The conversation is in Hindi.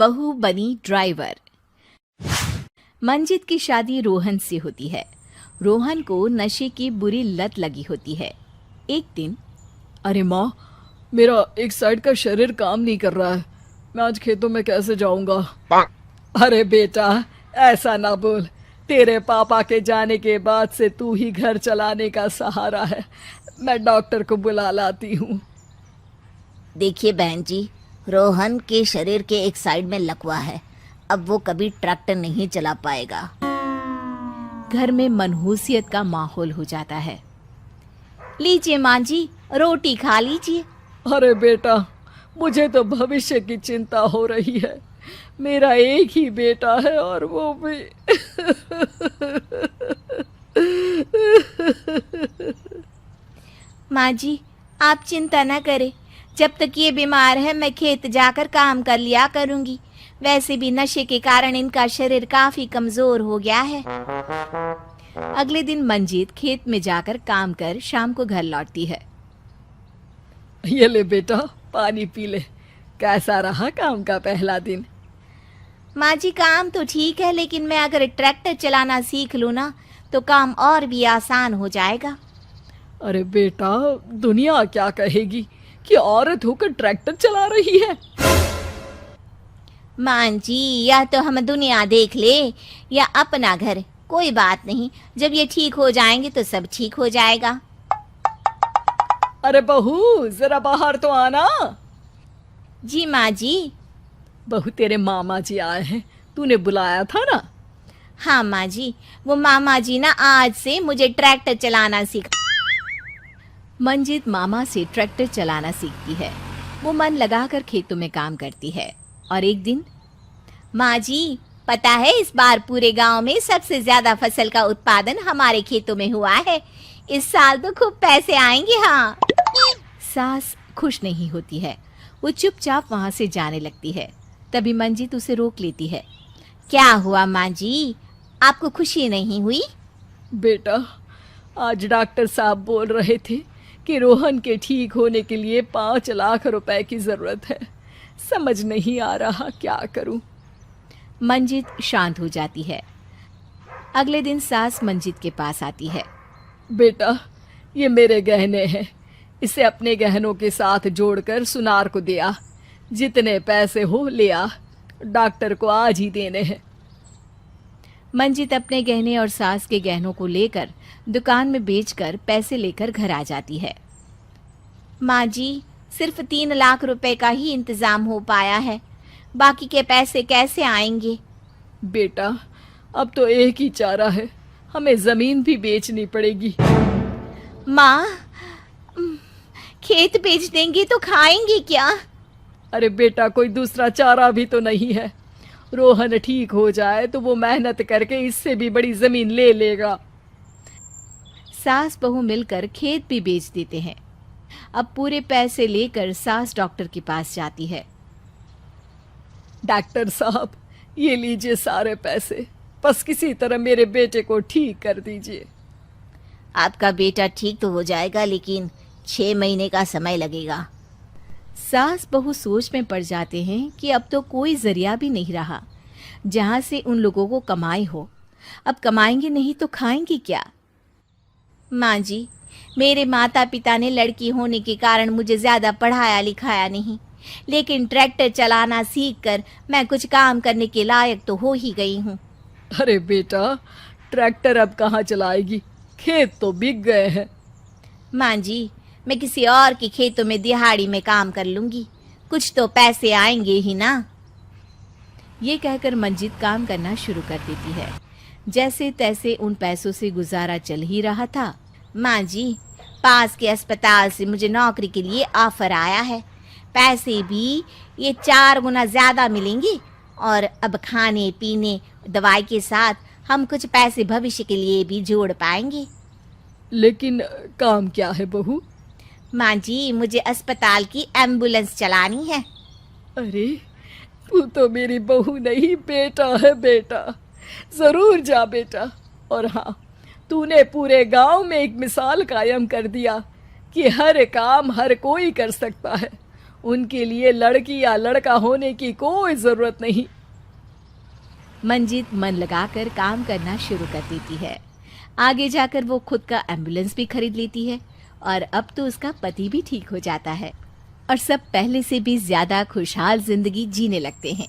बहू बनी ड्राइवर। मंजित की शादी रोहन से होती है। रोहन को नशे की बुरी लत लगी होती है। एक दिन, अरे माँ, मेरा एक साइड का शरीर काम नहीं कर रहा है। मैं आज खेतों में कैसे जाऊंगा? अरे बेटा, ऐसा ना बोल। तेरे पापा के जाने के बाद से तू ही घर चलाने का सहारा है। मैं डॉक्टर को बुला लाती हूँ। देखिए बहन जी, रोहन के शरीर के एक साइड में लकवा है। अब वो कभी ट्रैक्टर नहीं चला पाएगा। घर में मनहूसियत का माहौल हो जाता है। लीजिए माँ जी, रोटी खा लीजिए। अरे बेटा, मुझे तो भविष्य की चिंता हो रही है। मेरा एक ही बेटा है और वो भी माँ जी, आप चिंता न करें। जब तक ये बीमार है मैं खेत जाकर काम कर लिया करूंगी। वैसे भी नशे के कारण इनका शरीर काफी कमजोर हो गया है। अगले दिन मंजीत खेत में जाकर काम कर शाम को घर लौटती है। ये ले बेटा, पानी पी ले। कैसा रहा काम का पहला दिन? माँ जी, काम तो ठीक है, लेकिन मैं अगर ट्रैक्टर चलाना सीख लूँ ना तो काम और भी आसान हो जाएगा। अरे बेटा, दुनिया क्या कहेगी कि औरत होकर ट्रैक्टर चला रही है। माँ जी, या तो हम दुनिया देख ले या अपना घर, कोई बात नहीं। जब ये ठीक हो जाएंगे तो सब ठीक हो जाएगा। अरे बहू, जरा बाहर तो आना। जी माँ जी। बहू, तेरे मामा जी आए हैं, तूने बुलाया था ना? हाँ माँ जी, वो मामा जी ना आज से मुझे ट्रैक्टर चलाना सीखा। मंजित मामा से ट्रैक्टर चलाना सीखती है। वो मन लगाकर खेतों में काम करती है। और एक दिन, माँ जी, पता है इस बार पूरे गांव में सबसे ज्यादा फसल का उत्पादन हमारे खेतों में हुआ है। इस साल तो खूब पैसे आएंगे। हाँ। सास खुश नहीं होती है। वो चुपचाप वहां से जाने लगती है। तभी मंजित उसे रोक लेती है। क्या हुआ माँ जी, आपको खुशी नहीं हुई? बेटा, आज डॉक्टर साहब बोल रहे थे कि रोहन के ठीक होने के लिए 5 लाख रुपए की जरूरत है। समझ नहीं आ रहा क्या करूं। मंजित शांत हो जाती है। अगले दिन सास मंजित के पास आती है। बेटा, ये मेरे गहने हैं। इसे अपने गहनों के साथ जोड़कर सुनार को दे आ। जितने पैसे हो ले आ। डॉक्टर को आज ही देने हैं। मंजित अपने गहने और सास के गहनों को लेकर दुकान में बेचकर पैसे लेकर घर आ जाती है। माँ जी, सिर्फ 3 लाख रुपए का ही इंतजाम हो पाया है। बाकी के पैसे कैसे आएंगे? बेटा, अब तो एक ही चारा है, हमें जमीन भी बेचनी पड़ेगी। माँ, खेत बेच देंगे तो खाएंगे क्या? अरे बेटा, कोई दूसरा चारा भी तो नहीं है। रोहन ठीक हो जाए तो वो मेहनत करके इससे भी बड़ी जमीन ले लेगा। सास बहू मिलकर खेत भी बेच देते हैं। अब पूरे पैसे लेकर सास डॉक्टर के पास जाती है। डॉक्टर साहब, ये लीजिए सारे पैसे। बस किसी तरह मेरे बेटे को ठीक कर दीजिए। आपका बेटा ठीक तो हो जाएगा, लेकिन 6 महीने का समय लगेगा। सास बहू सोच में पड़ जाते हैं कि अब तो कोई जरिया भी नहीं रहा जहां से उन लोगों को कमाई हो। अब कमाएंगे नहीं तो खाएंगे क्या? माँ जी, मेरे माता पिता ने लड़की होने के कारण मुझे ज्यादा पढ़ाया लिखाया नहीं, लेकिन ट्रैक्टर चलाना सीखकर मैं कुछ काम करने के लायक तो हो ही गई हूँ। अरे बेटा, ट्रैक्टर अब कहाँ चलाएगी? खेत तो बिक गए हैं। माँ जी, मैं किसी और के खेतों में दिहाड़ी में काम कर लूंगी, कुछ तो पैसे आएंगे ही ना। ये कहकर मंजित काम करना शुरू कर देती है। जैसे तैसे उन पैसों से गुजारा चल ही रहा था। माँ जी, पास के अस्पताल से मुझे नौकरी के लिए ऑफर आया है। पैसे भी ये 4 गुना ज्यादा मिलेंगे और अब खाने पीने दवाई के साथ हम कुछ पैसे भविष्य के लिए भी जोड़ पाएंगे। लेकिन काम क्या है बहू? माँ जी, मुझे अस्पताल की एम्बुलेंस चलानी है। अरे, तू तो मेरी बहू नहीं, बेटा है बेटा। जरूर जा बेटा। और हाँ, तूने पूरे गांव में एक मिसाल कायम कर दिया कि हर काम हर कोई कर सकता है। उनके लिए लड़की या लड़का होने की कोई जरूरत नहीं। मंजित मन लगाकर काम करना शुरू कर देती है। आगे जाकर वो खुद का एम्बुलेंस भी खरीद लेती है और अब तो उसका पति भी ठीक हो जाता है और सब पहले से भी ज्यादा खुशहाल जिंदगी जीने लगते हैं।